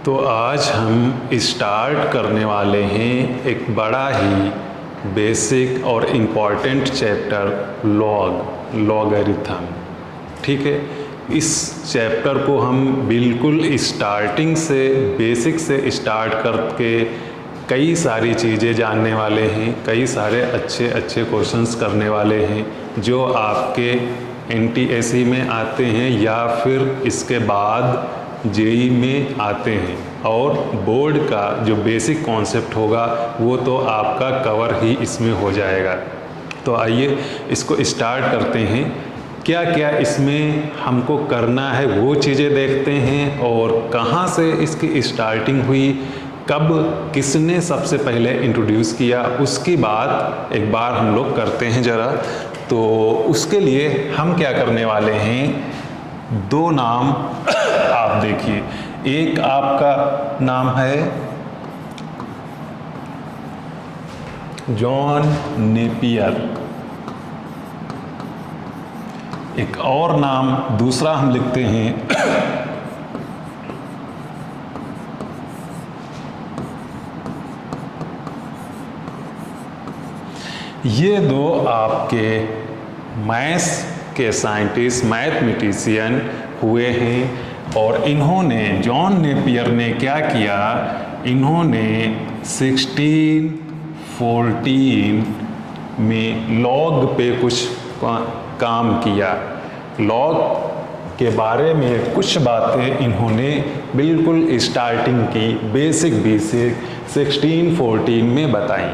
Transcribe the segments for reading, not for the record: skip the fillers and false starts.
तो आज हम स्टार्ट करने वाले हैं एक बड़ा ही बेसिक और इम्पॉर्टेंट चैप्टर लॉगरिथम। ठीक है, इस चैप्टर को हम बिल्कुल स्टार्टिंग से बेसिक से स्टार्ट करके कई सारी चीज़ें जानने वाले हैं, कई सारे अच्छे अच्छे क्वेश्चंस करने वाले हैं जो आपके NTSE में आते हैं या फिर इसके बाद JEE में आते हैं। और बोर्ड का जो बेसिक कॉन्सेप्ट होगा वो तो आपका कवर ही इसमें हो जाएगा। तो आइए इसको स्टार्ट करते हैं। क्या क्या इसमें हमको करना है वो चीज़ें देखते हैं, और कहाँ से इसकी स्टार्टिंग हुई, कब किसने सबसे पहले इंट्रोड्यूस किया, उसकी बात एक बार हम लोग करते हैं ज़रा। तो उसके लिए हम क्या करने वाले हैं, दो नाम आप देखिए। एक आपका नाम है जॉन नेपियर, एक और नाम दूसरा हम लिखते हैं ये दो आपके मैथ्स के साइंटिस्ट, मैथमेटिशियन हुए हैं। और इन्होंने, जॉन नेपियर ने क्या किया, इन्होंने 1614 में लॉग पे कुछ काम किया। लॉग के बारे में कुछ बातें इन्होंने बिल्कुल स्टार्टिंग की बेसिक 1614 में बताई।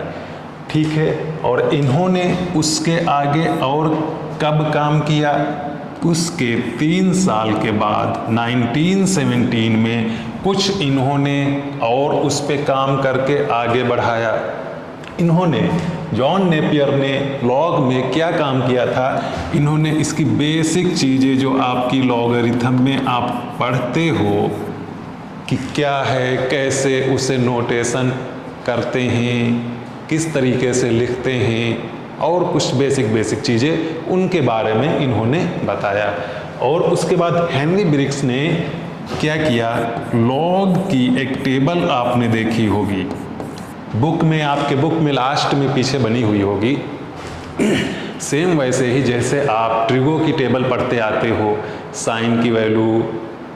ठीक है, और इन्होंने उसके आगे और कब काम किया, उसके 3 साल के बाद 1917 में कुछ इन्होंने और उस पे काम करके आगे बढ़ाया। इन्होंने, जॉन नेपियर ने लॉग में क्या काम किया था, इन्होंने इसकी बेसिक चीज़ें जो आपकी लॉगरिथम में आप पढ़ते हो कि क्या है, कैसे उसे नोटेशन करते हैं, किस तरीके से लिखते हैं, और कुछ बेसिक चीज़ें उनके बारे में इन्होंने बताया। और उसके बाद हेनरी ब्रिग्स ने क्या किया, लॉग की एक टेबल आपने देखी होगी बुक में, आपके बुक में लास्ट में पीछे बनी हुई होगी। सेम वैसे ही जैसे आप ट्रिगो की टेबल पढ़ते आते हो, साइन की वैल्यू,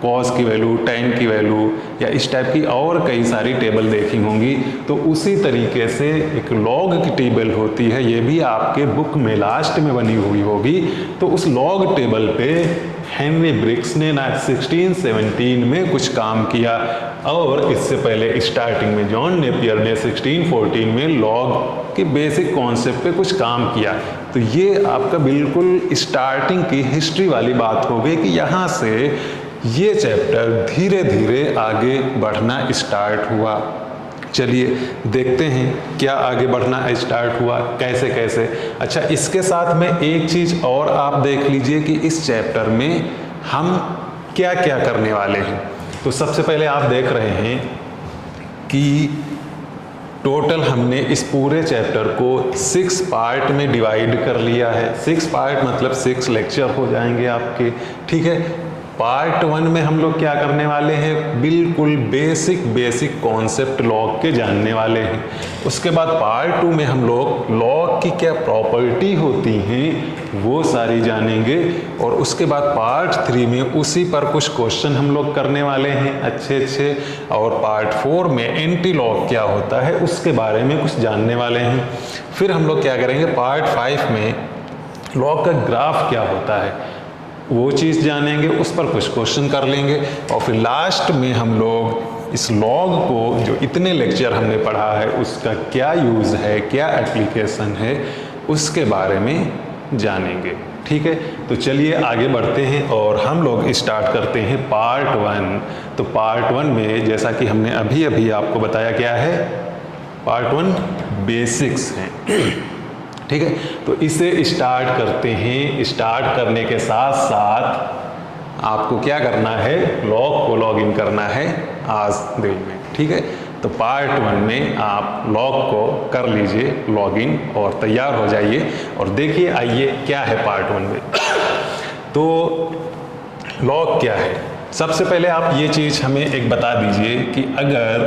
कॉस की वैल्यू, टेन की वैल्यू, या इस टाइप की और कई सारी टेबल देखी होंगी। तो उसी तरीके से एक लॉग की टेबल होती है, ये भी आपके बुक में लास्ट में बनी हुई होगी। तो उस लॉग टेबल पे हेनरी ब्रिग्स ने 1617 में कुछ काम किया, और इससे पहले स्टार्टिंग में जॉन नेपियर ने 1614 में लॉग के बेसिक कॉन्सेप्ट पे कुछ काम किया। तो ये आपका बिल्कुल स्टार्टिंग की हिस्ट्री वाली बात हो गई कि यहाँ से ये चैप्टर धीरे धीरे आगे बढ़ना स्टार्ट हुआ। चलिए देखते हैं क्या आगे बढ़ना स्टार्ट हुआ, कैसे कैसे। अच्छा, इसके साथ में एक चीज़ और आप देख लीजिए कि इस चैप्टर में हम क्या क्या करने वाले हैं। तो सबसे पहले आप देख रहे हैं कि टोटल हमने इस पूरे चैप्टर को 6 पार्ट में डिवाइड कर लिया है। 6 पार्ट मतलब 6 लेक्चर हो जाएंगे आपके। ठीक है, पार्ट 1 में हम लोग क्या करने वाले हैं, बिल्कुल बेसिक कॉन्सेप्ट लॉग के जानने वाले हैं। उसके बाद पार्ट 2 में हम लोग लॉग की क्या प्रॉपर्टी होती हैं वो सारी जानेंगे। और उसके बाद पार्ट 3 में उसी पर कुछ क्वेश्चन हम लोग करने वाले हैं अच्छे। और पार्ट 4 में एंटी लॉग क्या होता है उसके बारे में कुछ जानने वाले हैं। फिर हम लोग क्या करेंगे, पार्ट 5 में लॉग का ग्राफ क्या होता है वो चीज़ जानेंगे, उस पर कुछ क्वेश्चन कर लेंगे। और फिर लास्ट में हम लोग इस लॉग को, जो इतने लेक्चर हमने पढ़ा है, उसका क्या यूज़ है, क्या एप्लीकेशन है, उसके बारे में जानेंगे। ठीक है, तो चलिए आगे बढ़ते हैं और हम लोग स्टार्ट करते हैं पार्ट 1। तो पार्ट 1 में जैसा कि हमने अभी आपको बताया क्या है, पार्ट 1 बेसिक्स हैं। ठीक है, तो इसे स्टार्ट करते हैं। स्टार्ट करने के साथ साथ आपको क्या करना है, लॉग को लॉग इन करना है आज दिन में। ठीक है, तो पार्ट 1 में आप लॉग को कर लीजिए लॉग इन और तैयार हो जाइए। और देखिए आइए क्या है पार्ट 1 में। तो लॉग क्या है, सबसे पहले आप ये चीज़ हमें एक बता दीजिए कि अगर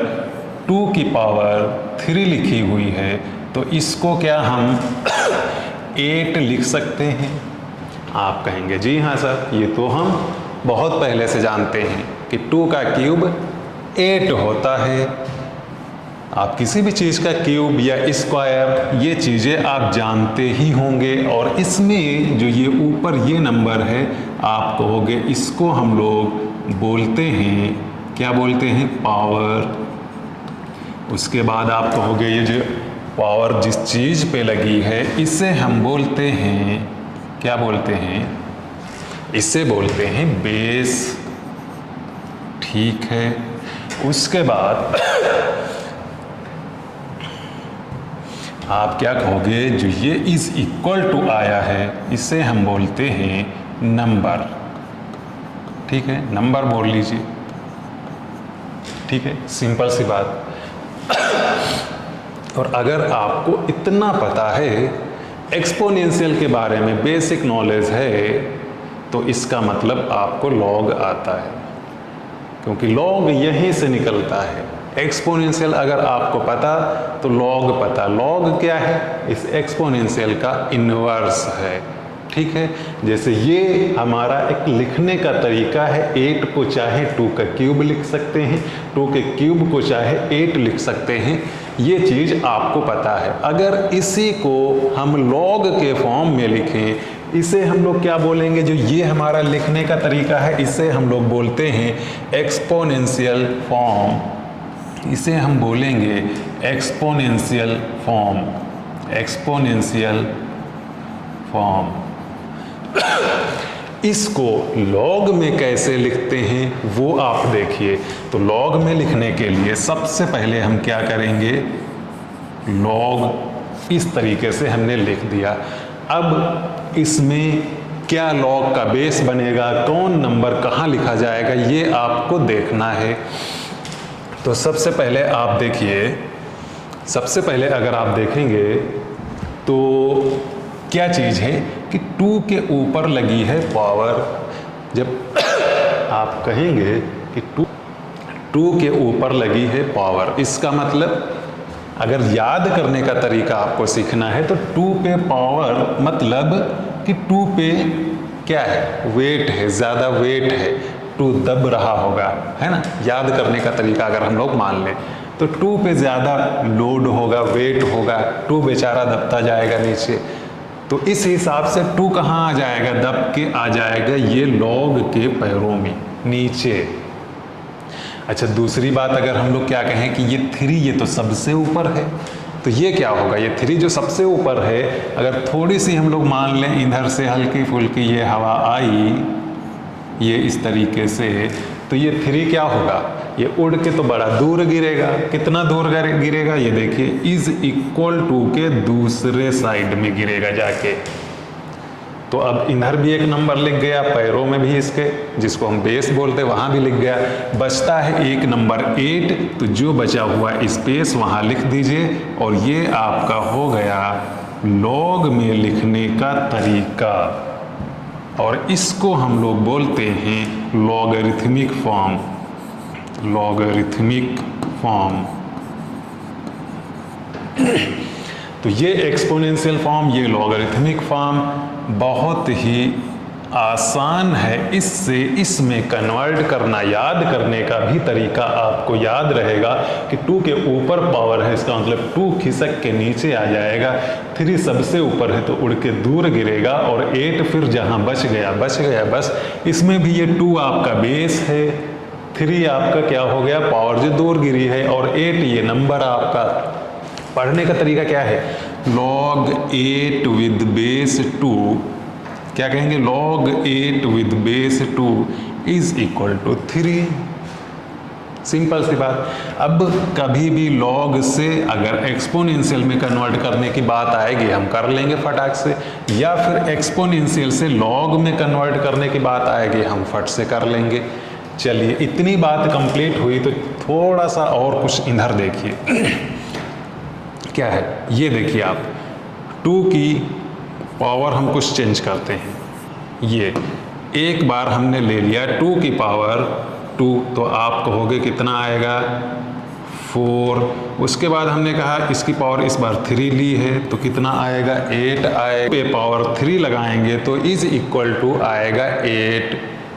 2 की पावर 3 लिखी हुई है तो इसको क्या हम 8 लिख सकते हैं? आप कहेंगे जी हाँ सर, ये तो हम बहुत पहले से जानते हैं कि 2 का क्यूब 8 होता है। आप किसी भी चीज़ का क्यूब या स्क्वायर ये चीज़ें आप जानते ही होंगे, और इसमें जो ये ऊपर ये नंबर है आप कहोगे इसको हम लोग बोलते हैं, क्या बोलते हैं? पावर। उसके बाद आप कहोगे ये जो पावर जिस चीज़ पे लगी है इसे हम बोलते हैं, क्या बोलते हैं? इसे बोलते हैं बेस। ठीक है। उसके बाद आप क्या कहोगे? जो ये इज इक्वल टू आया है इसे हम बोलते हैं नंबर। ठीक है, नंबर बोल लीजिए। ठीक है, सिंपल सी बात। और अगर आपको इतना पता है, एक्सपोनेंशियल के बारे में बेसिक नॉलेज है, तो इसका मतलब आपको लॉग आता है, क्योंकि लॉग यहीं से निकलता है। एक्सपोनेंशियल अगर आपको पता तो लॉग पता। लॉग क्या है? इस एक्सपोनेंशियल का इन्वर्स है। ठीक है, जैसे ये हमारा एक लिखने का तरीका है। 8 को चाहे 2 का क्यूब लिख सकते हैं, 2 के क्यूब को चाहे 8 लिख सकते हैं, ये चीज़ आपको पता है। अगर इसी को हम लॉग के फॉर्म में लिखें, इसे हम लोग क्या बोलेंगे? जो ये हमारा लिखने का तरीका है इसे हम लोग बोलते हैं एक्सपोनेंशियल फॉर्म। इसे हम बोलेंगे एक्सपोनेंशियल फॉर्म। Exponential form. इसको लॉग में कैसे लिखते हैं वो आप देखिए। तो लॉग में लिखने के लिए सबसे पहले हम क्या करेंगे? लॉग इस तरीके से हमने लिख दिया। अब इसमें क्या लॉग का बेस बनेगा, कौन नंबर कहाँ लिखा जाएगा, ये आपको देखना है। तो सबसे पहले आप देखिए, सबसे पहले अगर आप देखेंगे तो क्या चीज़ है कि 2 के ऊपर लगी है पावर। जब आप कहेंगे कि 2 के ऊपर लगी है पावर, इसका मतलब अगर याद करने का तरीका आपको सीखना है तो 2 पे पावर मतलब कि 2 पे क्या है? वेट है, ज़्यादा वेट है, 2 दब रहा होगा, है ना। याद करने का तरीका अगर हम लोग मान लें तो 2 पे ज़्यादा लोड होगा, वेट होगा, 2 बेचारा दबता जाएगा नीचे। तो इस हिसाब से 2 कहाँ आ जाएगा? दब के आ जाएगा ये लॉग के पैरों में नीचे। अच्छा, दूसरी बात अगर हम लोग क्या कहें कि ये 3 ये तो सबसे ऊपर है, तो ये क्या होगा? ये 3 जो सबसे ऊपर है, अगर थोड़ी सी हम लोग मान लें इधर से हल्की फुल्की ये हवा आई, ये इस तरीके से, तो ये 3 क्या होगा? ये उड़ के तो बड़ा दूर गिरेगा। कितना दूर गिरेगा? ये देखिए, इज इक्वल टू के दूसरे साइड में गिरेगा जाके। तो अब इधर भी एक नंबर लिख गया, पैरों में भी इसके, जिसको हम बेस बोलते हैं, वहाँ भी लिख गया। बचता है एक नंबर 8, तो जो बचा हुआ स्पेस वहाँ लिख दीजिए, और ये आपका हो गया लॉग में लिखने का तरीका। और इसको हम लोग बोलते हैं लॉगरिथमिक फॉर्म। Logarithmic form. तो ये एक्सपोनेंशियल फॉर्म, ये लॉगरिथमिक फॉर्म बहुत ही आसान है। इससे इसमें कन्वर्ट करना, याद करने का भी तरीका आपको याद रहेगा कि 2 के ऊपर पावर है, इसका मतलब 2 खिसक के नीचे आ जाएगा, 3 सबसे ऊपर है तो उड़ के दूर गिरेगा, और 8 फिर जहाँ बच गया बस। इसमें भी ये 2 आपका बेस है, 3 आपका क्या हो गया? पावर जो दूर गिरी है, और 8 ये नंबर आपका। पढ़ने का तरीका क्या है? log 8 विद बेस 2, क्या कहेंगे? log 8 with base 2 is equal to 3। Simple सी बात। अब कभी भी log से अगर एक्सपोनेंशियल में कन्वर्ट करने की बात आएगी हम कर लेंगे फटाक से, या फिर एक्सपोनेंशियल से log में कन्वर्ट करने की बात आएगी हम फट से कर लेंगे। चलिए, इतनी बात कंप्लीट हुई तो थोड़ा सा और कुछ इधर देखिए। क्या है ये देखिए आप, 2 की पावर हम कुछ चेंज करते हैं। ये एक बार हमने ले लिया 2 की पावर 2, तो आप कहोगे कितना आएगा 4। उसके बाद हमने कहा इसकी पावर इस बार 3 ली है तो कितना आएगा 8 आएगा। पे पावर 3 लगाएंगे तो इज इक्वल टू आएगा 8,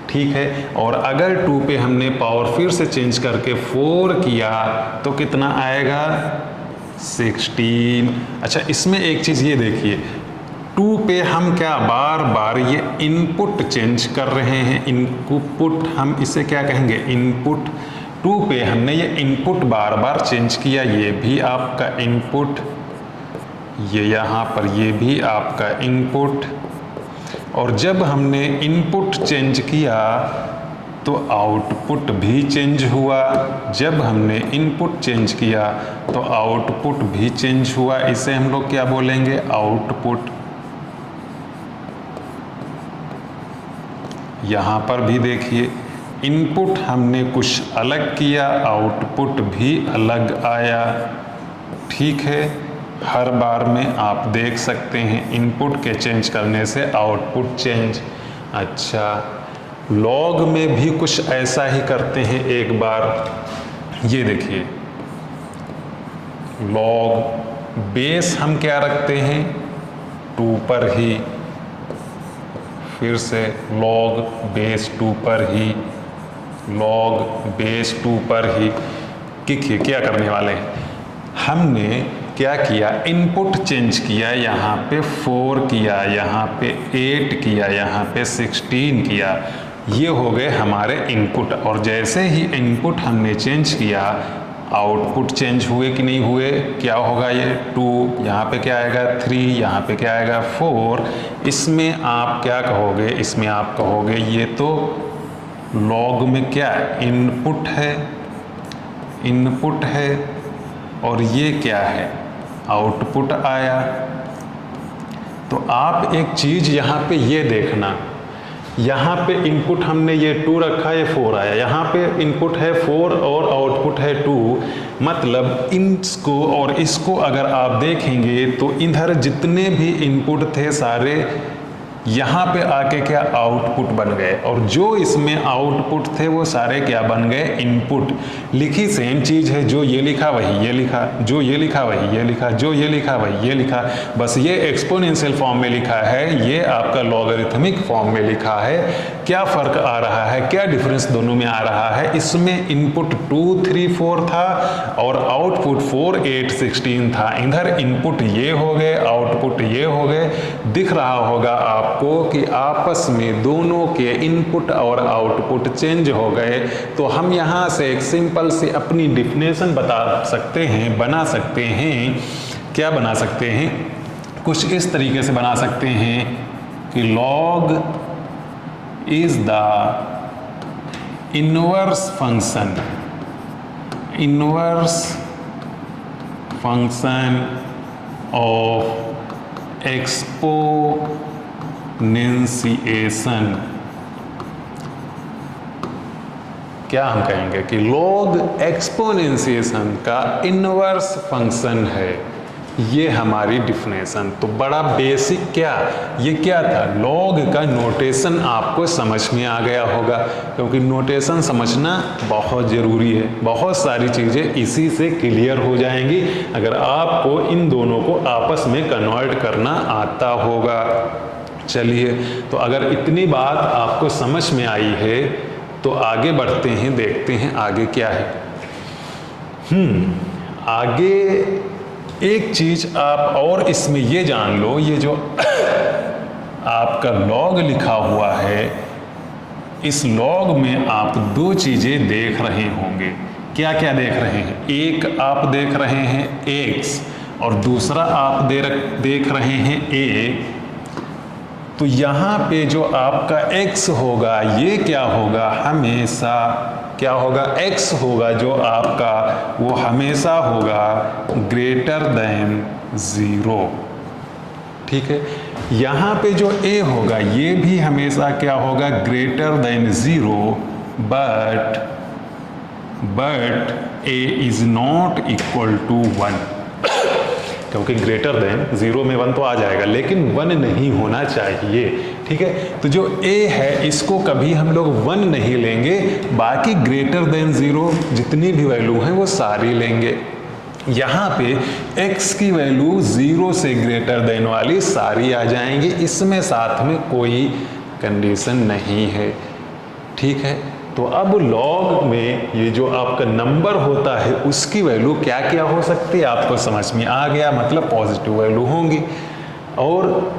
ठीक है। और अगर 2 पे हमने पावर फिर से चेंज करके 4 किया तो कितना आएगा 16। अच्छा, इसमें एक चीज़ ये देखिए, 2 पे हम क्या बार बार ये इनपुट चेंज कर रहे हैं। इनपुट हम इसे क्या कहेंगे, इनपुट। 2 पे हमने ये इनपुट बार बार चेंज किया, ये भी आपका इनपुट, ये यहाँ पर ये भी आपका इनपुट। और जब हमने इनपुट चेंज किया तो आउटपुट भी चेंज हुआ। जब हमने इनपुट चेंज किया तो आउटपुट भी चेंज हुआ। इसे हम लोग क्या बोलेंगे, आउटपुट। यहाँ पर भी देखिए, इनपुट हमने कुछ अलग किया, आउटपुट भी अलग आया, ठीक है। हर बार में आप देख सकते हैं इनपुट के चेंज करने से आउटपुट चेंज। अच्छा, लॉग में भी कुछ ऐसा ही करते हैं। एक बार ये देखिए, लॉग बेस हम क्या रखते हैं 2 पर ही, फिर से लॉग बेस 2 पर ही, लॉग बेस 2 पर ही। देखिए क्या करने वाले हैं, हमने क्या किया, इनपुट चेंज किया, यहाँ पे 4 किया, यहाँ पे 8 किया, यहाँ पे 16 किया। ये हो गए हमारे इनपुट। और जैसे ही इनपुट हमने चेंज किया आउटपुट चेंज हुए कि नहीं हुए, क्या होगा ये 2, यहाँ पे क्या आएगा 3, यहाँ पे क्या आएगा 4। इसमें आप क्या कहोगे, इसमें आप कहोगे ये तो लॉग में क्या है, इनपुट है, इनपुट है, और ये क्या है आउटपुट आया। तो आप एक चीज़ यहाँ पे ये देखना, यहाँ पे इनपुट हमने ये 2 रखा, ये 4 आया, यहाँ पे इनपुट है 4 और आउटपुट है 2। मतलब इसको और इसको अगर आप देखेंगे तो इधर जितने भी इनपुट थे सारे यहाँ पे आके क्या आउटपुट बन गए, और जो इसमें आउटपुट थे वो सारे क्या बन गए इनपुट। लिखी सेम चीज़ है, जो ये लिखा वही ये लिखा, जो ये लिखा वही ये लिखा, जो ये लिखा वही ये लिखा, बस ये एक्सपोनेंशियल फॉर्म में लिखा है, ये आपका लॉगरिथमिक फॉर्म में लिखा है। क्या फ़र्क आ रहा है, क्या डिफरेंस दोनों में आ रहा है, इसमें इनपुट 2 3 4 था और आउटपुट 4 8 16 था। इधर इनपुट ये हो गए, आउटपुट ये हो गए। दिख रहा होगा आपको कि आपस में दोनों के इनपुट और आउटपुट चेंज हो गए। तो हम यहाँ से एक सिंपल सी अपनी डिफिनेशन बता सकते हैं, बना सकते हैं। क्या बना सकते हैं, कुछ इस तरीके से बना सकते हैं कि log is the inverse function, inverse function of exponentiation. क्या हम कहेंगे कि लॉग एक्सपोनेंशिएशन का इनवर्स फंक्शन है। ये हमारी डिफिनेशन। तो बड़ा बेसिक क्या, ये क्या था, लॉग का नोटेशन आपको समझ में आ गया होगा, क्योंकि नोटेशन समझना बहुत ज़रूरी है। बहुत सारी चीज़ें इसी से क्लियर हो जाएंगी अगर आपको इन दोनों को आपस में कन्वर्ट करना आता होगा। चलिए, तो अगर इतनी बात आपको समझ में आई है तो आगे बढ़ते हैं, देखते हैं आगे क्या है। आगे एक चीज आप और इसमें ये जान लो, ये जो आपका लॉग लिखा हुआ है, इस लॉग में आप 2 चीजें देख रहे होंगे। क्या क्या देख रहे हैं, एक आप देख रहे हैं x और दूसरा आप देख रहे हैं a। तो यहाँ पे जो आपका x होगा ये क्या होगा, हमेशा क्या होगा, x होगा जो आपका वो हमेशा होगा ग्रेटर देन 0। ठीक है, यहाँ पे जो a होगा ये भी हमेशा क्या होगा, greater than 0, but a is not equal to 1। क्योंकि ग्रेटर देन 0 में 1 तो आ जाएगा, लेकिन 1 नहीं होना चाहिए। ठीक है, तो जो a है इसको कभी हम लोग 1 नहीं लेंगे, बाकी ग्रेटर देन 0 जितनी भी वैल्यू हैं वो सारी लेंगे। यहाँ पे x की वैल्यू 0 से ग्रेटर देन वाली सारी आ जाएंगी, इसमें साथ में कोई कंडीशन नहीं है। ठीक है, तो अब लॉग में ये जो आपका नंबर होता है उसकी वैल्यू क्या क्या हो सकती है आपको समझ में आ गया, मतलब पॉजिटिव वैल्यू होंगी। और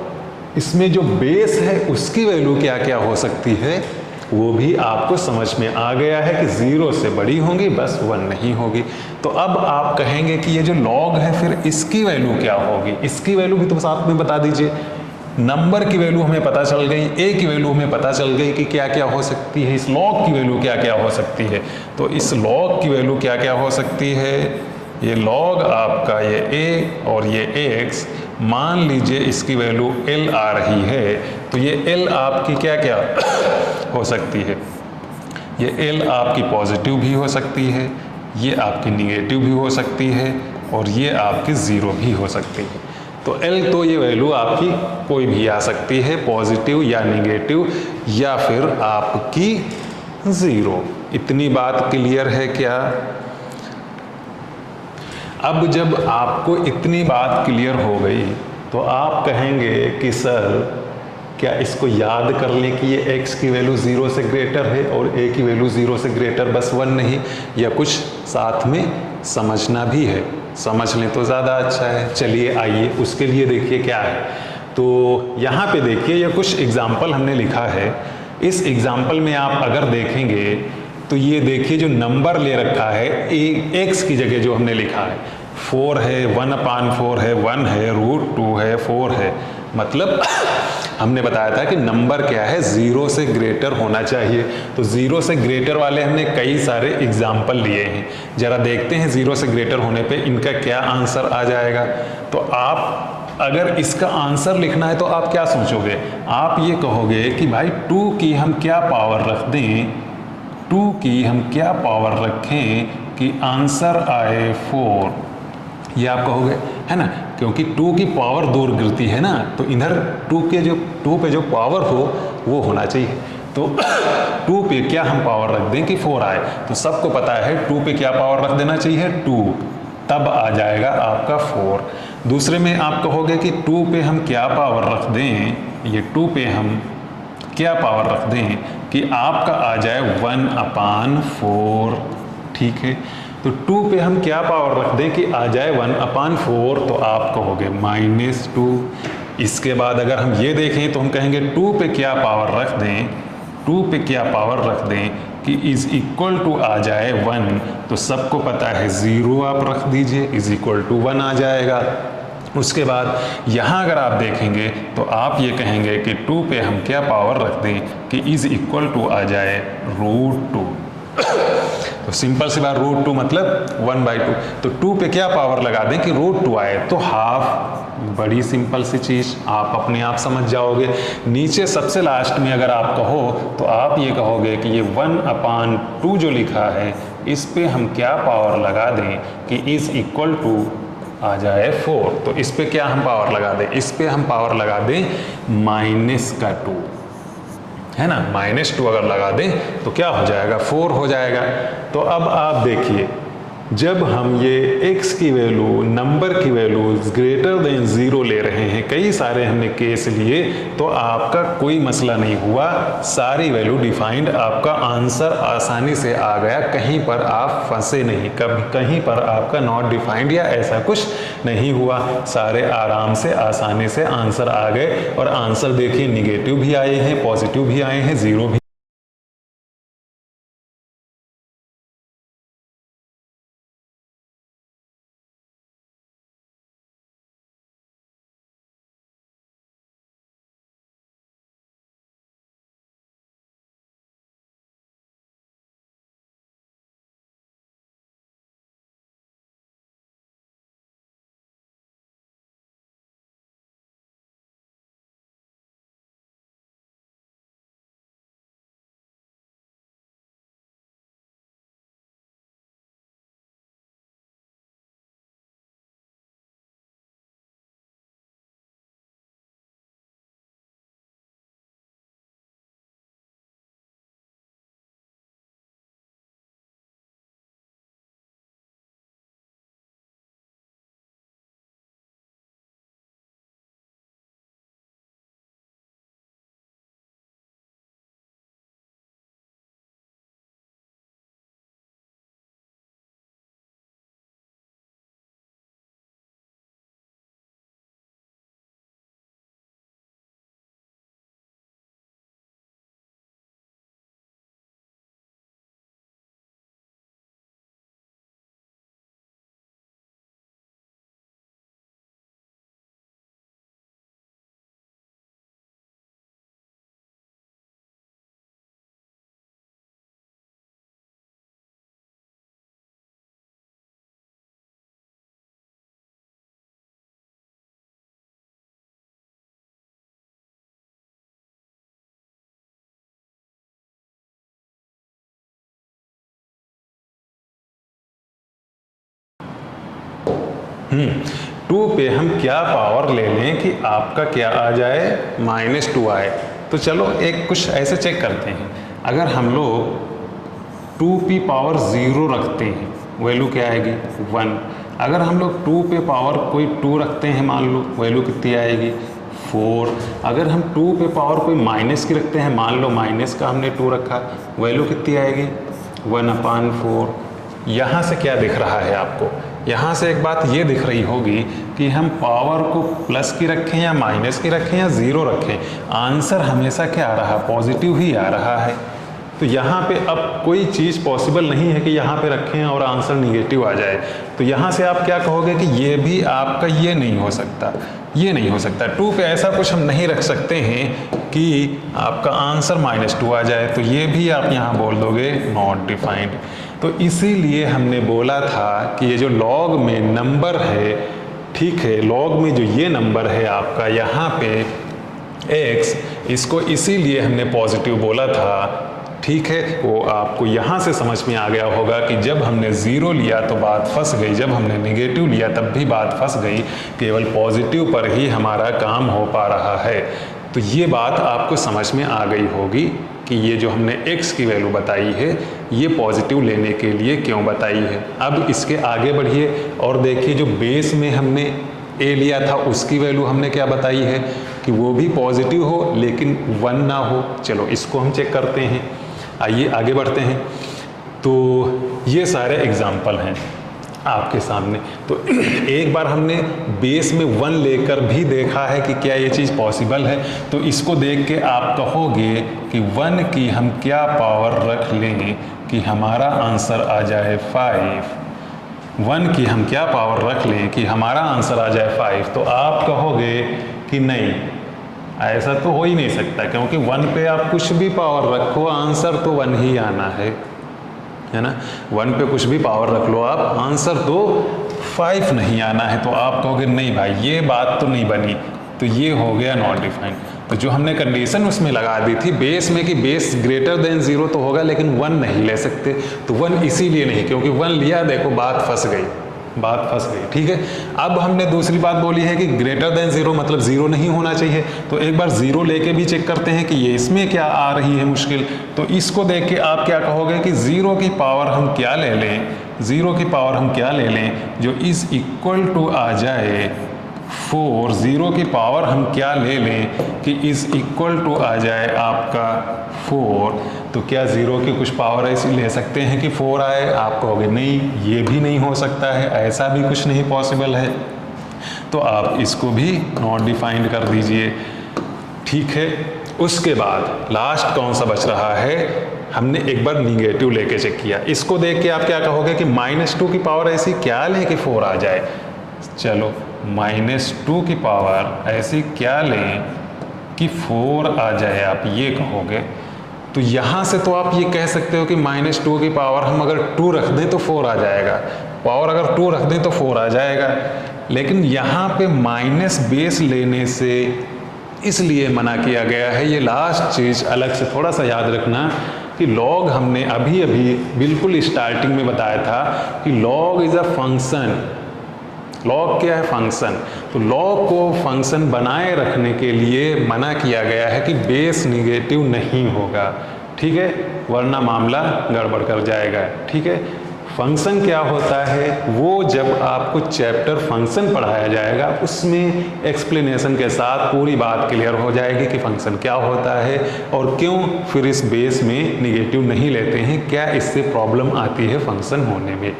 इसमें जो बेस है उसकी वैल्यू क्या क्या हो सकती है वो भी आपको समझ में आ गया है कि 0 से बड़ी होंगी, बस 1 नहीं होगी। तो अब आप कहेंगे कि ये जो लॉग है फिर इसकी वैल्यू क्या होगी, इसकी वैल्यू भी तो साथ में बता दीजिए। नंबर की वैल्यू हमें पता चल गई, ए की वैल्यू हमें पता चल गई कि क्या क्या हो सकती है, इस लॉग की वैल्यू क्या क्या हो सकती है। तो इस लॉग की वैल्यू क्या क्या हो सकती है, ये लॉग आपका ये a और ये x, मान लीजिए इसकी वैल्यू l आ रही है, तो ये l आपकी क्या क्या हो सकती है, ये l आपकी पॉजिटिव भी हो सकती है, ये आपकी निगेटिव भी हो सकती है, और ये आपकी 0 भी हो सकती है। तो L तो ये वैल्यू आपकी कोई भी आ सकती है, पॉजिटिव या निगेटिव या फिर आपकी 0। इतनी बात क्लियर है क्या? अब जब आपको इतनी बात क्लियर हो गई तो आप कहेंगे कि सर क्या इसको याद कर लें कि ये x की वैल्यू 0 से ग्रेटर है और a की वैल्यू 0 से ग्रेटर बस 1 नहीं, या कुछ साथ में समझना भी है? समझ लें तो ज़्यादा अच्छा है। चलिए आइए उसके लिए देखिए क्या है। तो यहाँ पे देखिए ये कुछ एग्जाम्पल हमने लिखा है। इस एग्जाम्पल में आप अगर देखेंगे तो ये देखिए जो नंबर ले रखा है x की जगह जो हमने लिखा है 4 है, 1/4 है, 1 है, √2 है, 4 है, मतलब हमने बताया था कि नंबर क्या है 0 से ग्रेटर होना चाहिए। तो 0 से ग्रेटर वाले हमने कई सारे एग्जाम्पल लिए हैं, जरा देखते हैं 0 से ग्रेटर होने पे इनका क्या आंसर आ जाएगा। तो आप अगर इसका आंसर लिखना है तो आप क्या सोचोगे, आप ये कहोगे कि भाई 2 की हम क्या पावर रख दें, 2 की हम क्या पावर रखें कि आंसर आए 4, ये आप कहोगे, है ना, क्योंकि 2 की पावर दूर गिरती है ना, तो इधर 2 पे जो पावर हो वो होना चाहिए। तो 2 पे क्या हम पावर रख दें कि 4 आए, तो सबको पता है 2 पे क्या पावर रख देना चाहिए 2, तब आ जाएगा आपका 4। दूसरे में आप कहोगे कि 2 पे हम क्या पावर रख दें, ये 2 पे हम क्या पावर रख दें कि आपका आ जाए 1/4। ठीक है, तो 2 पे हम क्या पावर रख दें कि आ जाए 1/4, तो आप कहोगे -2। इसके बाद अगर हम ये देखें तो हम कहेंगे 2 पे क्या पावर रख दें, 2 पे क्या पावर रख दें कि इज इक्वल टू आ जाए 1, तो सबको पता है 0 आप रख दीजिए, इज इक्वल टू 1 आ जाएगा। उसके बाद यहाँ अगर आप देखेंगे तो आप ये कहेंगे कि 2 पे हम क्या पावर रख दें कि इज इक्वल टू आ जाए √2। तो सिंपल सी बात, √2 मतलब 1/2। तो 2 पे क्या पावर लगा दें कि √2 आए, तो हाफ। बड़ी सिंपल सी चीज़, आप अपने आप समझ जाओगे। नीचे सबसे लास्ट में अगर आप कहो तो आप ये कहोगे कि ये 1/2 जो लिखा है इस पे हम क्या पावर लगा दें कि इज इक्वल टू आ जाए 4। तो इस पे क्या हम पावर लगा दें, इस पे हम पावर लगा दें -2, है ना, -2 अगर लगा दें तो क्या हो जाएगा 4 हो जाएगा। तो अब आप देखिए जब हम ये x की वैल्यू, नंबर की वैल्यू ग्रेटर देन 0 ले रहे हैं, कई सारे हमने केस लिए, तो आपका कोई मसला नहीं हुआ, सारी वैल्यू डिफाइंड, आपका आंसर आसानी से आ गया, कहीं पर आप फंसे नहीं, कभी कहीं पर आपका नॉट डिफाइंड या ऐसा कुछ नहीं हुआ, सारे आराम से आसानी से आंसर आ गए। और आंसर देखिए निगेटिव भी आए हैं, पॉजिटिव भी आए हैं, 0 भी 2 पे हम क्या पावर ले लें कि आपका क्या आ जाए, -2 आए। तो चलो एक कुछ ऐसे चेक करते हैं। अगर हम लोग 2 की पावर 0 रखते हैं, वैल्यू क्या आएगी 1। अगर हम लोग 2 पे पावर कोई 2 रखते हैं, मान लो, वैल्यू कितनी आएगी 4। अगर हम 2 पे पावर कोई माइनस की रखते हैं, मान लो माइनस का हमने 2 रखा, वैल्यू कितनी आएगी 1/4। यहाँ से क्या दिख रहा है आपको? यहाँ से एक बात ये दिख रही होगी कि हम पावर को प्लस की रखें या माइनस की रखें या 0 रखें, आंसर हमेशा क्या आ रहा है, पॉजिटिव ही आ रहा है। तो यहाँ पे अब कोई चीज़ पॉसिबल नहीं है कि यहाँ पे रखें और आंसर निगेटिव आ जाए। तो यहाँ से आप क्या कहोगे कि ये भी आपका ये नहीं हो सकता, ये नहीं हो सकता। 2 पे ऐसा कुछ हम नहीं रख सकते हैं कि आपका आंसर -2 आ जाए, तो ये भी आप यहाँ बोल दोगे नॉट डिफाइंड। तो इसीलिए हमने बोला था कि ये जो लॉग में नंबर है, ठीक है, लॉग में जो ये नंबर है आपका यहाँ पे x, इसको इसीलिए हमने पॉजिटिव बोला था, ठीक है। वो आपको यहाँ से समझ में आ गया होगा कि जब हमने 0 लिया तो बात फंस गई, जब हमने नेगेटिव लिया तब भी बात फंस गई, केवल पॉजिटिव पर ही हमारा काम हो पा रहा है। तो ये बात आपको समझ में आ गई होगी कि ये जो हमने x की वैल्यू बताई है, ये पॉजिटिव लेने के लिए क्यों बताई है। अब इसके आगे बढ़िए और देखिए, जो बेस में हमने a लिया था उसकी वैल्यू हमने क्या बताई है कि वो भी पॉजिटिव हो लेकिन 1 ना हो। चलो इसको हम चेक करते हैं, आइए आगे बढ़ते हैं। तो ये सारे एग्जाम्पल हैं आपके सामने। तो एक बार हमने बेस में 1 लेकर भी देखा है कि क्या ये चीज़ पॉसिबल है। तो इसको देख के आप कहोगे कि 1 की हम क्या पावर रख लें कि हमारा आंसर आ जाए 5। 1 की हम क्या पावर रख लें कि हमारा आंसर आ जाए 5। तो आप कहोगे कि नहीं, ऐसा तो हो ही नहीं सकता, क्योंकि 1 पे आप कुछ भी पावर रखो, आंसर तो 1 ही आना है ना। 1 पे कुछ भी पावर रख लो आप, आंसर तो 5 नहीं आना है। तो आप कहोगे नहीं भाई, ये बात तो नहीं बनी, तो ये हो गया नॉट डिफाइंड। तो जो हमने कंडीशन उसमें लगा दी थी बेस में कि बेस ग्रेटर देन 0 तो होगा, लेकिन 1 नहीं ले सकते। तो 1 इसीलिए नहीं, क्योंकि 1 लिया, देखो बात फंस गई, बात फंस गई, ठीक है। अब हमने दूसरी बात बोली है कि ग्रेटर देन 0 मतलब 0 नहीं होना चाहिए। तो एक बार 0 लेके भी चेक करते हैं कि ये इसमें क्या आ रही है मुश्किल। तो इसको देख के आप क्या कहोगे कि 0 की पावर हम क्या ले लें, 0 की पावर हम क्या ले लें जो इज इक्वल टू आ जाए 4। 0 की पावर हम क्या ले लें कि इज इक्वल टू आ जाए आपका 4। तो क्या 0 की कुछ पावर ऐसी ले सकते हैं कि 4 आए? आप कहोगे नहीं, ये भी नहीं हो सकता है, ऐसा भी कुछ नहीं पॉसिबल है। तो आप इसको भी नॉट डिफाइंड कर दीजिए, ठीक है। उसके बाद लास्ट कौन सा बच रहा है, हमने एक बार निगेटिव लेके चेक किया। इसको देख के आप क्या कहोगे कि -2 की पावर ऐसी क्या लें कि 4 आ जाए। चलो -2 की पावर ऐसी क्या लें कि 4 आ जाए, आप ये कहोगे। तो यहाँ से तो आप ये कह सकते हो कि -2 की पावर हम अगर 2 रख दें तो 4 आ जाएगा, पावर अगर 2 रख दें तो 4 आ जाएगा। लेकिन यहाँ पे माइनस बेस लेने से इसलिए मना किया गया है। ये लास्ट चीज़ अलग से थोड़ा सा याद रखना कि लॉग हमने अभी अभी बिल्कुल स्टार्टिंग में बताया था कि log is a function. Log क्या है? फंक्शन। तो लॉग को फंक्शन बनाए रखने के लिए मना किया गया है कि बेस निगेटिव नहीं होगा, ठीक है, वरना मामला गड़बड़ कर जाएगा, ठीक है। फंक्शन क्या होता है वो जब आपको चैप्टर फंक्शन पढ़ाया जाएगा उसमें एक्सप्लेनेशन के साथ पूरी बात क्लियर हो जाएगी कि फंक्शन क्या होता है और क्यों फिर इस बेस में निगेटिव नहीं लेते हैं, क्या इससे प्रॉब्लम आती है फंक्शन होने में,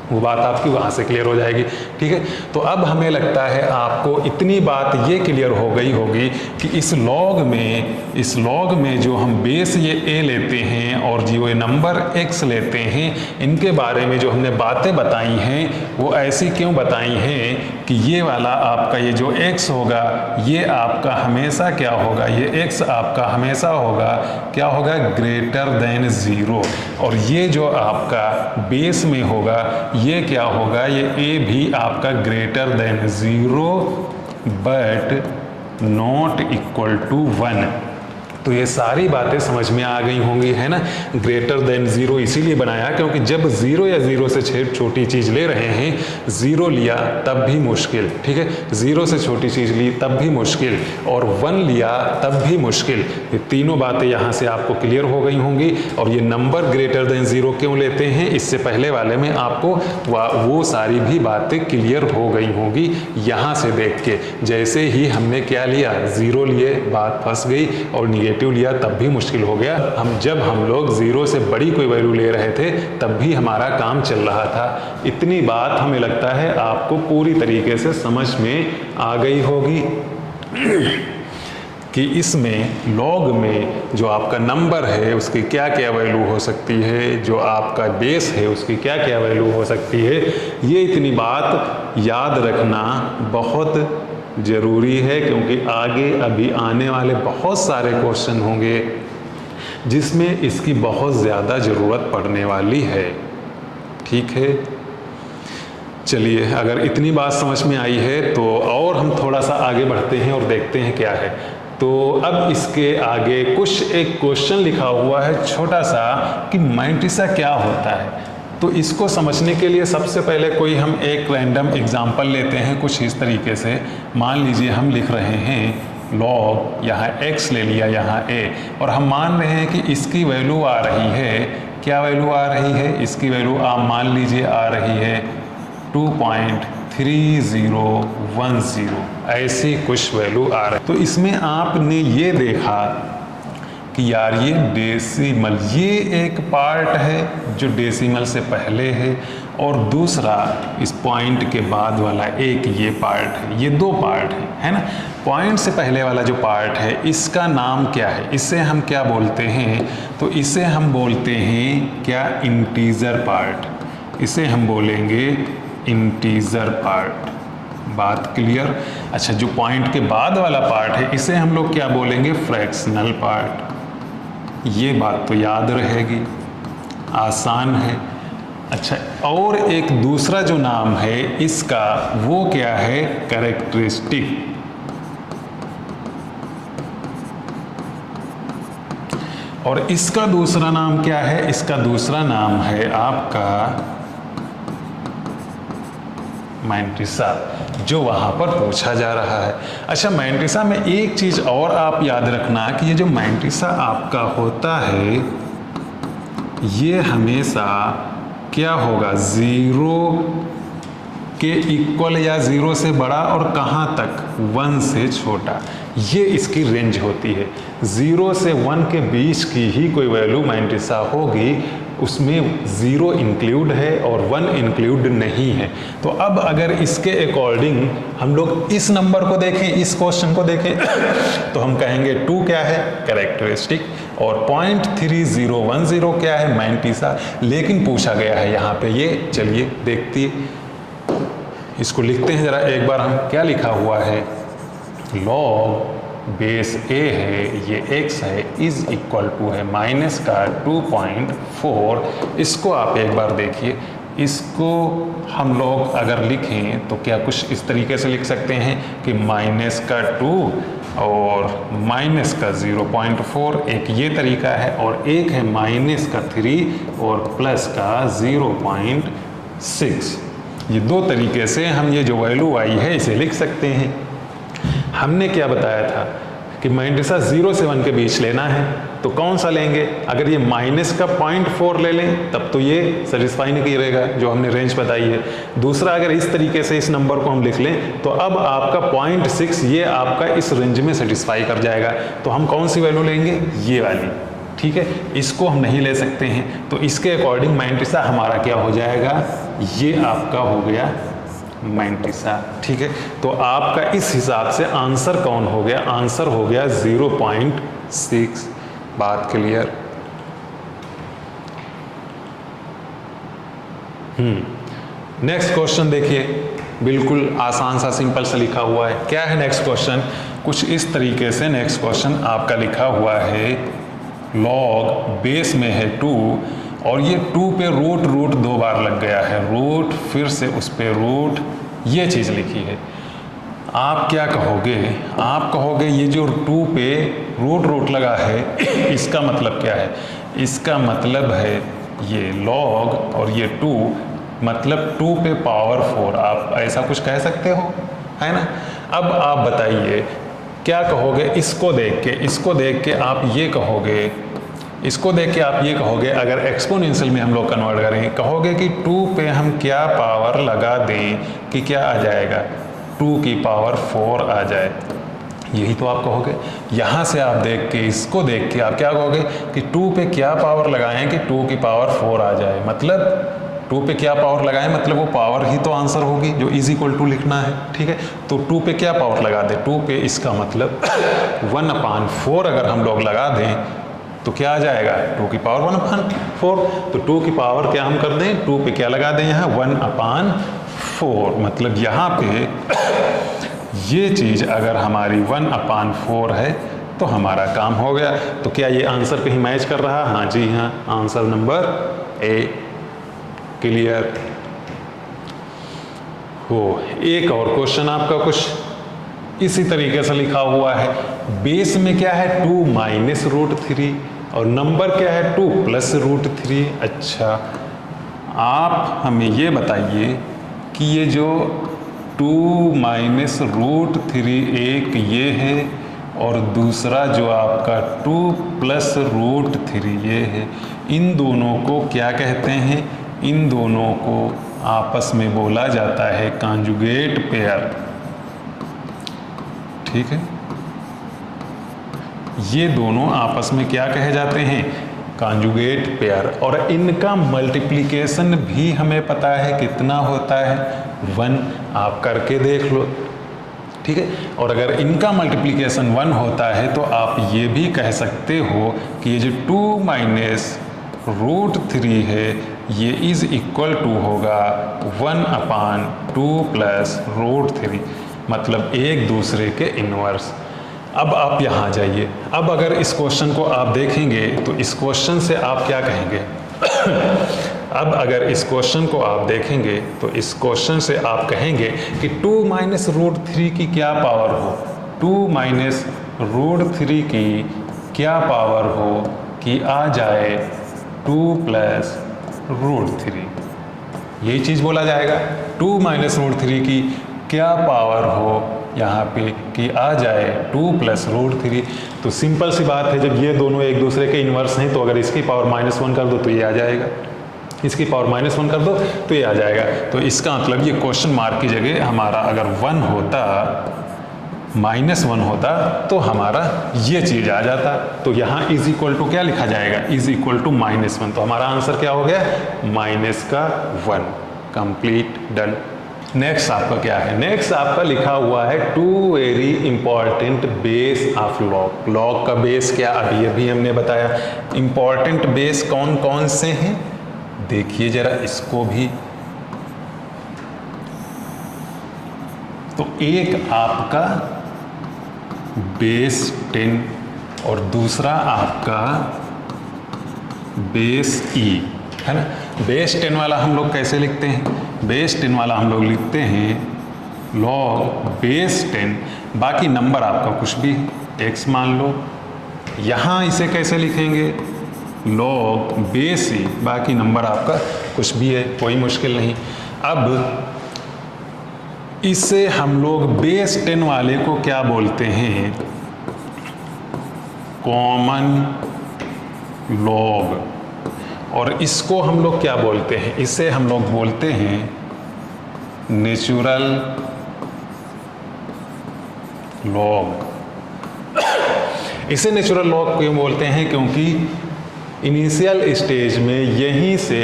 वो बात आपकी वहाँ से क्लियर हो जाएगी, ठीक है। तो अब हमें लगता है आपको इतनी बात ये क्लियर हो गई होगी कि इस लॉग में जो हम बेस ये a लेते हैं और जो ये नंबर x लेते हैं, इनके बारे में जो हमने बातें बताई हैं वो ऐसी क्यों बताई हैं कि ये वाला आपका ये जो x होगा ये आपका हमेशा क्या होगा, ये x आपका हमेशा होगा क्या होगा, ग्रेटर देन 0। और ये जो आपका बेस में होगा ये क्या होगा, ये a भी आपका greater than 0 but not equal to 1। तो ये सारी बातें समझ में आ गई होंगी, है ना। ग्रेटर देन ज़ीरो इसीलिए बनाया क्योंकि जब ज़ीरो या ज़ीरो से छोटी चीज़ ले रहे हैं, ज़ीरो लिया तब भी मुश्किल, ठीक है, ज़ीरो से छोटी चीज़ ली तब भी मुश्किल, और 1 लिया तब भी मुश्किल। ये तीनों बातें यहाँ से आपको क्लियर हो गई होंगी। और ये नंबर ग्रेटर देन ज़ीरो क्यों लेते हैं, इससे पहले वाले में आपको वो सारी भी बातें क्लियर हो गई होंगी यहाँ से देख के। जैसे ही हमने क्या लिया, ज़ीरो लिए, बात फंस गई, और निगेटिव लिया तब भी मुश्किल हो गया। जब हम लोग ज़ीरो से बड़ी कोई वैल्यू ले रहे थे तब भी हमारा काम चल रहा था। इतनी बात हमें लगता है आपको पूरी तरीके से समझ में आ गई होगी कि इसमें लॉग में जो आपका नंबर है उसकी क्या क्या वैल्यू हो सकती है, जो आपका बेस है उसकी क्या क्या वैल्यू हो सकती है। ये इतनी बात याद रखना बहुत ज़रूरी है क्योंकि आगे अभी आने वाले बहुत सारे क्वेश्चन होंगे जिसमें इसकी बहुत ज़्यादा ज़रूरत पड़ने वाली है, ठीक है। चलिए, अगर इतनी बात समझ में आई है तो और हम थोड़ा सा आगे बढ़ते हैं और देखते हैं क्या है। तो अब इसके आगे एक क्वेश्चन लिखा हुआ है छोटा सा कि मैंटिसा क्या होता है। तो इसको समझने के लिए सबसे पहले कोई हम एक रैंडम एग्जांपल लेते हैं कुछ इस तरीके से। मान लीजिए हम लिख रहे हैं लॉग, यहाँ x ले लिया, यहाँ a, और हम मान रहे हैं कि इसकी वैल्यू आ रही है, क्या वैल्यू आ रही है, इसकी वैल्यू आप मान लीजिए आ रही है 2.3010, ऐसी कुछ वैल्यू आ रही है। तो इसमें आपने ये देखा कि यार ये डेसिमल, ये एक पार्ट है जो डेसिमल से पहले है, और दूसरा इस पॉइंट के बाद वाला एक ये पार्ट है, ये दो पार्ट है ना। पॉइंट से पहले वाला जो पार्ट है इसका नाम क्या है, इसे हम क्या बोलते हैं, तो इसे हम बोलते हैं क्या, इंटीजर पार्ट, इसे हम बोलेंगे इंटीजर पार्ट। बात क्लियर। अच्छा, जो पॉइंट के बाद वाला पार्ट है इसे हम लोग क्या बोलेंगे, फ्रैक्शनल पार्ट। ये बात तो याद रहेगी, आसान है। अच्छा, और एक दूसरा जो नाम है इसका वो क्या है, कैरेक्टरिस्टिक। और इसका दूसरा नाम क्या है, इसका दूसरा नाम है आपका मैंटिसा, जो वहाँ पर पूछा जा रहा है। अच्छा, मैंटिसा में एक चीज़ और आप याद रखना कि ये जो मैंटिसा आपका होता है ये हमेशा क्या होगा, ज़ीरो के इक्वल या ज़ीरो से बड़ा, और कहाँ तक, 1 से छोटा। ये इसकी रेंज होती है। 0 से 1 के बीच की ही कोई वैल्यू मैंटिसा होगी, उसमें 0 इंक्लूड है और 1 इंक्लूड नहीं है। तो अब अगर इसके अकॉर्डिंग हम लोग इस नंबर को देखें, इस क्वेश्चन को देखें तो हम कहेंगे 2 क्या है, कैरेक्टरिस्टिक, और 0.3010 क्या है, मैंटिसा। लेकिन पूछा गया है यहाँ पे ये, चलिए देखती, इसको लिखते हैं जरा एक बार हम, क्या लिखा हुआ है, लॉग बेस a है, ये x है, इज इक्वल टू है माइनस का 2.4। इसको आप एक बार देखिए, इसको हम लोग अगर लिखें तो क्या कुछ इस तरीके से लिख सकते हैं कि माइनस का 2 और माइनस का 0.4, एक ये तरीका है, और एक है माइनस का 3 और प्लस का 0.6। ये दो तरीके से हम ये जो वैल्यू आई है इसे लिख सकते हैं। हमने क्या बताया था कि मैंटिसा 0 से 1 के बीच लेना है, तो कौन सा लेंगे, अगर ये माइनस का 0.4 ले लें तब तो ये सेटिस्फाई नहीं करेगा जो हमने रेंज बताई है। दूसरा, अगर इस तरीके से इस नंबर को हम लिख लें तो अब आपका 0.6 ये आपका इस रेंज में सेटिस्फाई कर जाएगा। तो हम कौन सी वैल्यू लेंगे, ये वाली, ठीक है। इसको हम नहीं ले सकते हैं, तो इसके अकॉर्डिंग मैंटिसा हमारा क्या हो जाएगा, ये आपका हो गया मैंटिसा, ठीक है। तो आपका इस हिसाब से आंसर कौन हो गया, आंसर हो गया 0.6। बात क्लियर। नेक्स्ट क्वेश्चन देखिए, बिल्कुल आसान सा सिंपल सा लिखा हुआ है। क्या है नेक्स्ट क्वेश्चन, कुछ इस तरीके से नेक्स्ट क्वेश्चन आपका लिखा हुआ है, लॉग बेस में है 2 और ये 2 पे रूट 2 बार लग गया है, रूट फिर से उस पे रूट, ये चीज़ लिखी है। आप क्या कहोगे? आप कहोगे ये जो 2 पे रूट लगा है इसका मतलब क्या है? इसका मतलब है ये log और ये 2, मतलब 2 पे पावर 4, आप ऐसा कुछ कह सकते हो, है ना? अब आप बताइए क्या कहोगे? इसको देख के आप ये कहोगे, इसको देख के आप ये कहोगे, अगर एक्सपोनेंशियल में हम लोग कन्वर्ट करेंगे, कहोगे कि 2 पे हम क्या पावर लगा दें कि क्या आ जाएगा? 2 की पावर 4 आ जाए, यही तो आप कहोगे। यहाँ से आप देख के, इसको देख के आप क्या कहोगे कि 2 पे क्या पावर लगाएं कि 2 की पावर 4 आ जाए, मतलब 2 पे क्या पावर लगाएं, मतलब वो पावर ही तो आंसर होगी जो इज इक्वल टू लिखना है, ठीक है। तो 2 पे क्या पावर लगा दें? 2 पे इसका मतलब 1/4 अगर हम लोग लगा दें तो क्या आ जाएगा? 2 की पावर 1/4। तो 2 की पावर क्या हम कर दें? 2 पे क्या लगा दें? यहाँ 1/4, मतलब यहाँ पे ये चीज़ अगर हमारी 1/4 है तो हमारा काम हो गया। तो क्या ये आंसर कहीं मैच कर रहा? हाँ जी हाँ, आंसर नंबर ए। क्लियर हो। एक और क्वेश्चन आपका कुछ इसी तरीके से लिखा हुआ है। बेस में क्या है? 2 माइनस √3 और नंबर क्या है? 2 प्लस √3। अच्छा, आप हमें ये बताइए कि ये जो 2 माइनस √3 एक ये है और दूसरा जो आपका 2 प्लस √3 ये है, इन दोनों को क्या कहते हैं? इन दोनों को आपस में बोला जाता है कॉन्जुगेट पेयर, ठीक है। ये दोनों आपस में क्या कहे जाते हैं? Conjugate pair. और इनका मल्टीप्लिकेशन भी हमें पता है कितना होता है? 1। आप करके देख लो, ठीक है। और अगर इनका मल्टीप्लिकेशन 1 होता है तो आप ये भी कह सकते हो कि ये जो 2 माइनस √3 है ये इज इक्वल टू होगा 1/2 प्लस √3, मतलब एक दूसरे के इनवर्स। अब आप यहाँ जाइए। अब अगर इस क्वेश्चन को आप देखेंगे तो इस क्वेश्चन से आप क्या कहेंगे? अब अगर इस क्वेश्चन को आप देखेंगे तो इस क्वेश्चन से आप कहेंगे कि 2 माइनस √3 की क्या पावर हो? 2 माइनस √3 की क्या पावर हो कि आ जाए 2 प्लस √3? यही चीज़ बोला जाएगा। 2 माइनस √3 की क्या पावर हो यहाँ पे कि आ जाए 2 प्लस √3। तो सिंपल सी बात है, जब ये दोनों एक दूसरे के इन्वर्स हैं तो अगर इसकी पावर -1 कर दो तो ये आ जाएगा, इसकी पावर -1 कर दो तो ये आ जाएगा। तो इसका मतलब ये क्वेश्चन मार्क की जगह हमारा अगर 1 होता, -1 होता तो हमारा ये चीज़ आ जाता। तो यहाँ इज इक्वल टू क्या लिखा जाएगा? Is equal to -1। तो हमारा आंसर क्या हो गया? -1। Complete, done. नेक्स्ट आपका क्या है? नेक्स्ट आपका लिखा हुआ है 2 very important base of log. Log का बेस क्या? अभी हमने बताया। इंपॉर्टेंट बेस कौन कौन से हैं देखिए जरा इसको भी। तो एक आपका बेस 10 और दूसरा आपका बेस E, है ना। बेस 10 वाला हम लोग कैसे लिखते हैं? बेस 10 वाला हम लोग लिखते हैं लॉग बेस 10, बाकी नंबर आपका कुछ भी x मान लो। यहाँ इसे कैसे लिखेंगे? लॉग बेस E, बाकी नंबर आपका कुछ भी है, कोई मुश्किल नहीं। अब इसे हम लोग बेस 10 वाले को क्या बोलते हैं? Common log. और इसको हम लोग क्या बोलते हैं? इसे हम लोग बोलते हैं नेचुरल लॉग। इसे नेचुरल लॉग क्यों बोलते हैं? क्योंकि इनिशियल स्टेज में यहीं से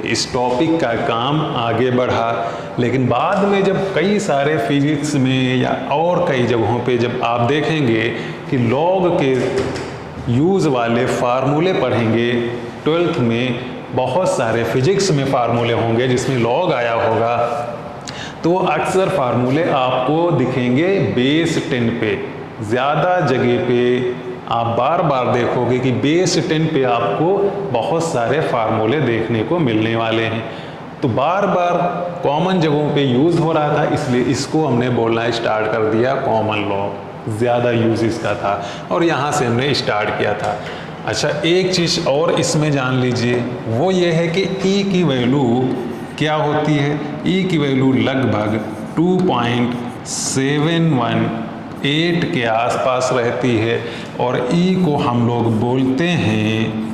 इस टॉपिक का काम आगे बढ़ा, लेकिन बाद में जब कई सारे फिजिक्स में या और कई जगहों पे जब आप देखेंगे कि लॉग के यूज़ वाले फार्मूले पढ़ेंगे 12th में, बहुत सारे फिजिक्स में फार्मूले होंगे जिसमें लॉग आया होगा, तो अक्सर फार्मूले आपको दिखेंगे बेस 10 पे। ज़्यादा जगह पे आप बार बार देखोगे कि बेस 10 पे आपको बहुत सारे फार्मूले देखने को मिलने वाले हैं। तो बार बार कॉमन जगहों पे यूज़ हो रहा था, इसलिए इसको हमने बोलना स्टार्ट कर दिया कॉमन लॉ, ज़्यादा यूज इसका था और यहाँ से हमने स्टार्ट किया था। अच्छा, एक चीज़ और इसमें जान लीजिए, वो ये है कि ई की वैल्यू क्या होती है। ई की वैल्यू लगभग 2.718 के आसपास रहती है और ई को हम लोग बोलते हैं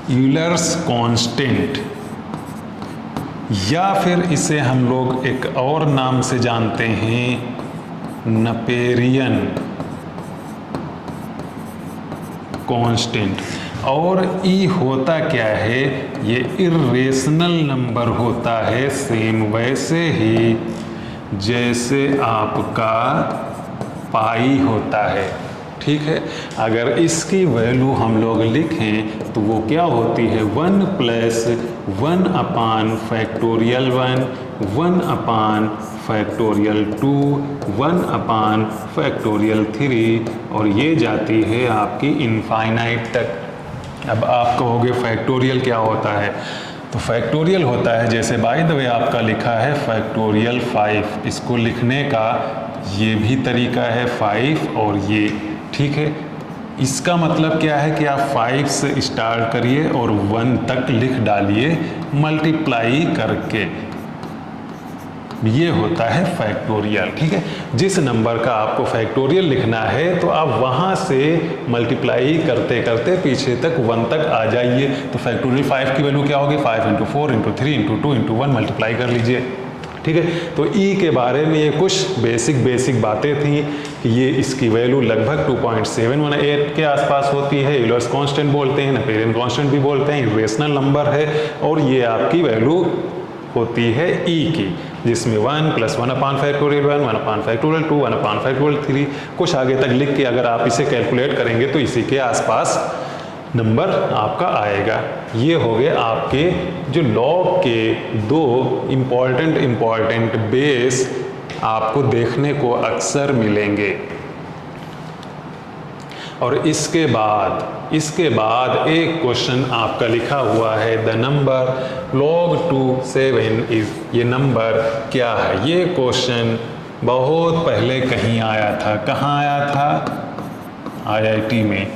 यूलर्स कांस्टेंट, या फिर इसे हम लोग एक और नाम से जानते हैं नपेरियन कांस्टेंट। और ई होता क्या है, ये इर्रेशनल नंबर होता है, सेम वैसे ही जैसे आपका पाई होता है। ठीक है, अगर इसकी वैल्यू हम लोग लिखें तो वो क्या होती है, 1 + 1/(1), 1/(2), 1/(3) और ये जाती है आपकी इनफाइनाइट तक। अब आप कहोगे फैक्टोरियल क्या होता है, तो फैक्टोरियल होता है, जैसे बाय द वे आपका लिखा है फैक्टोरियल 5, इसको लिखने का ये भी तरीका है 5 और ये। ठीक है, इसका मतलब क्या है कि आप 5 से स्टार्ट करिए और 1 तक लिख डालिए मल्टीप्लाई करके, ये होता है फैक्टोरियल। ठीक है, जिस नंबर का आपको फैक्टोरियल लिखना है तो आप वहाँ से मल्टीप्लाई करते करते पीछे तक 1 तक आ जाइए। तो फैक्टोरियल 5 की वैल्यू क्या होगी, 5 × 4 × 3 × 2 × 1 मल्टीप्लाई कर लीजिए। ठीक है, तो ई के बारे में ये कुछ बेसिक बातें थी कि ये इसकी वैल्यू लगभग 2.718 के आसपास होती है, यूलर्स कांस्टेंट बोलते हैं, नपेरियन कांस्टेंट भी बोलते हैं, इरेशनल नंबर है और ये आपकी वैल्यू होती है ई की, जिसमें 1 + 1/(1), 1/(2), 1/(3) कुछ आगे तक लिख के अगर आप इसे कैलकुलेट करेंगे तो इसी के आसपास नंबर आपका आएगा। ये हो गए आपके जो लॉग के 2 इम्पॉर्टेंट बेस आपको देखने को अक्सर मिलेंगे। और इसके बाद एक क्वेश्चन आपका लिखा हुआ है, द नंबर log 7 इज, ये नंबर क्या है। ये क्वेश्चन बहुत पहले कहीं आया था, कहाँ आया था, IIT में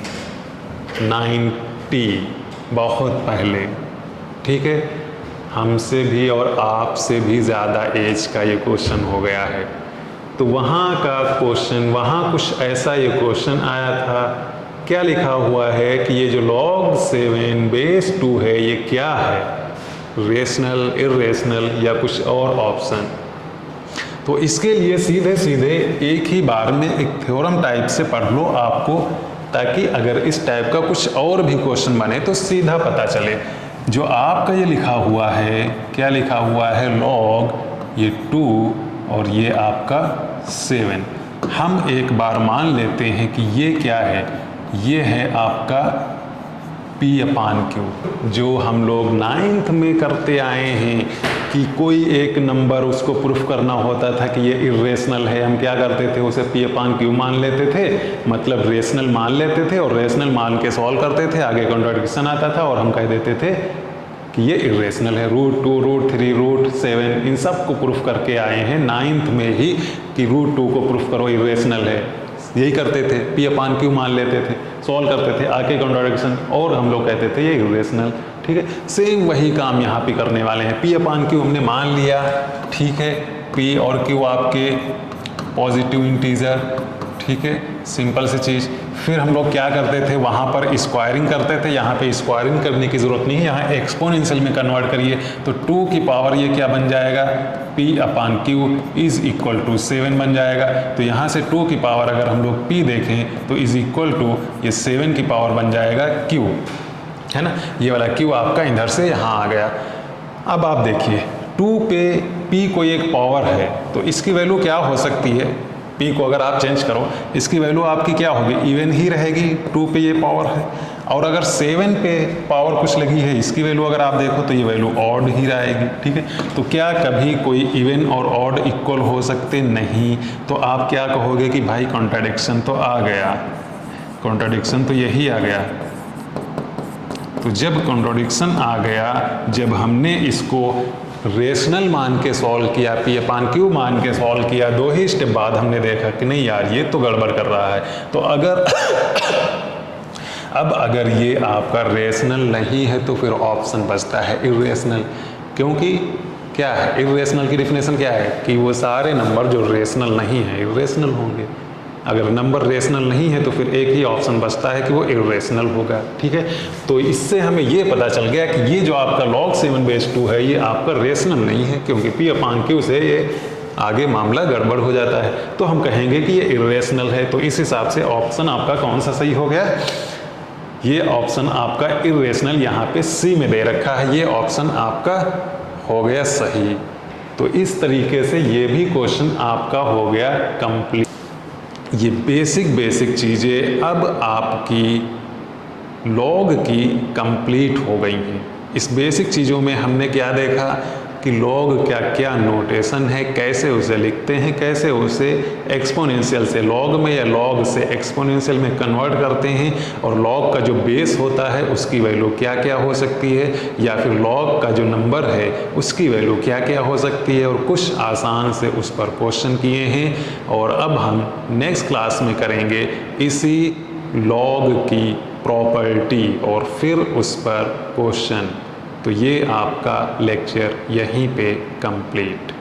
90, बहुत पहले। ठीक है, हमसे भी और आपसे भी ज़्यादा एज का ये क्वेश्चन हो गया है। तो वहाँ का क्वेश्चन, वहाँ कुछ ऐसा ये क्वेश्चन आया था, क्या लिखा हुआ है कि ये जो log 7 बेस 2 है ये क्या है, रेशनल, इरेशनल या कुछ और ऑप्शन। तो इसके लिए सीधे एक ही बार में एक थ्योरम टाइप से पढ़ लो आपको, ताकि अगर इस टाइप का कुछ और भी क्वेश्चन बने तो सीधा पता चले। जो आपका ये लिखा हुआ है, क्या लिखा हुआ है, log ये 2 और ये आपका 7, हम एक बार मान लेते हैं कि ये क्या है, ये है आपका P/Q, जो हम लोग 9th में करते आए हैं कि कोई एक नंबर उसको प्रूफ करना होता था कि ये इरेशनल है, हम क्या करते थे, उसे P/Q मान लेते थे, मतलब रेशनल मान लेते थे और रेशनल मान के सॉल्व करते थे, आगे कॉन्ट्रडिक्शन आता था और हम कह देते थे कि ये इरेशनल है। √2, √3, √7 इन सब को प्रूफ करके आए हैं 9th में ही कि √2 को प्रूफ करो इरेशनल है, यही करते थे, P/Q मान लेते थे, सॉल्व करते थे, आके कॉन्ट्रडिक्शन और हम लोग कहते थे ये इरेशनल। ठीक है, सेम वही काम यहाँ पे करने वाले हैं। P/Q हमने मान लिया, ठीक है, P और Q आपके पॉजिटिव इंटीजर, ठीक है, सिंपल सी चीज़। फिर हम लोग क्या करते थे, वहाँ पर स्क्वायरिंग करते थे, यहाँ पे स्क्वायरिंग करने की ज़रूरत नहीं है, यहाँ एक्सपोनेंशियल में कन्वर्ट करिए तो 2 की पावर ये क्या बन जाएगा, P/Q इज़ इक्वल टू 7 बन जाएगा। तो यहाँ से 2 की पावर अगर हम लोग P देखें तो इज़ इक्वल टू ये 7 की पावर बन जाएगा Q, है ना, ये वाला Q आपका इधर से यहाँ आ गया। अब आप देखिए 2 पे P कोई एक पावर है तो इसकी वैल्यू क्या हो सकती है, P को अगर आप चेंज करो इसकी वैल्यू आपकी क्या होगी, इवन ही रहेगी, 2 पे ये पावर है। और अगर 7 पे पावर कुछ लगी है, इसकी वैल्यू अगर आप देखो तो ये वैल्यू ऑड ही रहेगी। ठीक है, तो क्या कभी कोई इवन और ऑड इक्वल हो सकते, नहीं। तो आप क्या कहोगे कि भाई कॉन्ट्राडिक्शन तो आ गया, कॉन्ट्राडिक्शन तो यही आ गया। तो तो जब कॉन्ट्रोडिक्शन आ गया, जब हमने इसको रेशनल मान के सॉल्व किया, P/Q मान के सॉल्व किया, 2 ही स्टेप बाद हमने देखा कि नहीं यार ये तो गड़बड़ कर रहा है। तो अब अगर ये आपका रेशनल नहीं है तो फिर ऑप्शन बचता है इरेशनल, क्योंकि क्या है इरेशनल की डिफिनेशन क्या है कि वो सारे नंबर जो रेशनल नहीं है इरेशनल होंगे। अगर नंबर रेशनल नहीं है तो फिर एक ही ऑप्शन बचता है कि वो इरेशनल होगा। ठीक है, तो इससे हमें ये पता चल गया कि ये जो आपका log 7/2 है ये आपका रेशनल नहीं है, क्योंकि P/Q से ये आगे मामला गड़बड़ हो जाता है। तो हम कहेंगे कि ये इरेशनल है। तो इस हिसाब से ऑप्शन आपका कौन सा सही हो गया? ये ऑप्शन आपका इरेशनल यहाँ पे सी में दे रखा है, ये ऑप्शन आपका हो गया सही। तो इस तरीके से ये भी क्वेश्चन आपका हो गया कंप्लीट। ये बेसिक चीज़ें अब आपकी लॉग की कंप्लीट हो गई हैं। इस बेसिक चीज़ों में हमने क्या देखा कि लॉग क्या क्या नोटेशन है, कैसे उसे लिखते हैं, कैसे उसे एक्सपोनेंशियल से लॉग में या लॉग से एक्सपोनेंशियल में कन्वर्ट करते हैं, और लॉग का जो बेस होता है उसकी वैल्यू क्या क्या हो सकती है, या फिर लॉग का जो नंबर है उसकी वैल्यू क्या क्या हो सकती है, और कुछ आसान से उस पर क्वेश्चन किए हैं। और अब हम नेक्स्ट क्लास में करेंगे इसी लॉग की प्रॉपर्टी और फिर उस पर क्वेश्चन। तो ये आपका लेक्चर यहीं पे कंप्लीट।